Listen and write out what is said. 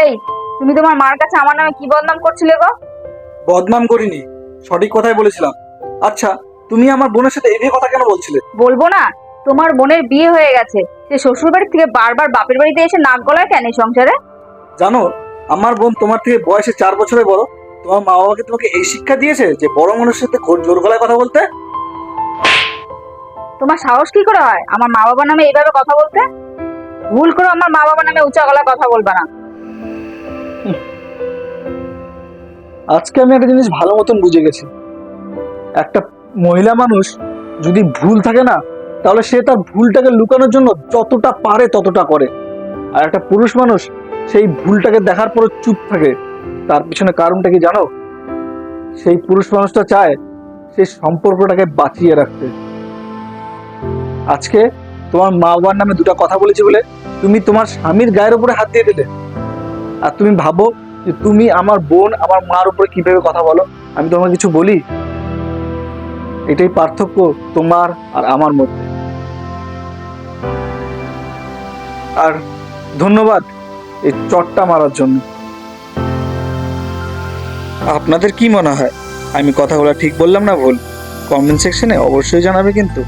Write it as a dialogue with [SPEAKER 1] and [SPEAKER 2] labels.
[SPEAKER 1] এই, তুমি তোমার মার কাছে আমার নামে কি বদনাম করছিলে গো?
[SPEAKER 2] বদনাম করিনি, সঠিক কথাই বলেছিলাম। আচ্ছা, তুমি আমার বোনের সাথে এইভাবে কথা কেন বলছিলে?
[SPEAKER 1] বলবো না? তোমার বোনের বিয়ে হয়ে গেছে, সে শ্বশুর বাড়ি থেকে বারবার বাপের বাড়িতে এসে নাক গলায় কেন এই সংসারে?
[SPEAKER 2] জানো, আমার বোন তোমার থেকে বয়সে 4 বছরের বড়। তোমার মা বাবাকে তোমাকে এই শিক্ষা দিয়েছে যে বড় মানুষের সাথে জোর গলায় কথা বলতে?
[SPEAKER 1] তোমার সাহস কি করে হয় আমার মা বাবার নামে এইভাবে কথা বলতে? ভুল করে আমার মা বাবার নামে উঁচা গলায় কথা বলবা না।
[SPEAKER 2] আজকে আমি একটা জিনিস ভালো মতন বুঝে গেছি। একটা মহিলা মানুষ যদি ভুল থাকে না, তাহলে সে তার ভুলটাকে লুকানোর জন্য যতটা পারে ততটা করে। আর একটা পুরুষ মানুষ সেই ভুলটাকে দেখার পর চুপ থাকে। তার পিছনে কারণটা কি জানো? সেই পুরুষ মানুষটা চায় সেই সম্পর্কটাকে বাঁচিয়ে রাখতে। আজকে তোমার মা বাবার নামে দুটো কথা বলেছি বলে তুমি তোমার স্বামীর গায়ের উপরে হাত দিয়ে দিলে। আর তুমি ভাবো যে তুমি আমার বোন, আমার মার উপরে কিভাবে কথা বলো। আমি তোমাকে কিছু বলি? এটাই পার্থক্য তোমার আর আমার মধ্যে। আর ধন্যবাদ এই চটটা মারার জন্য। আপনাদের কি মনে হয়, আমি কথাগুলো ঠিক বললাম না ভুল? কমেন্ট সেকশনে অবশ্যই জানাবে কিন্তু।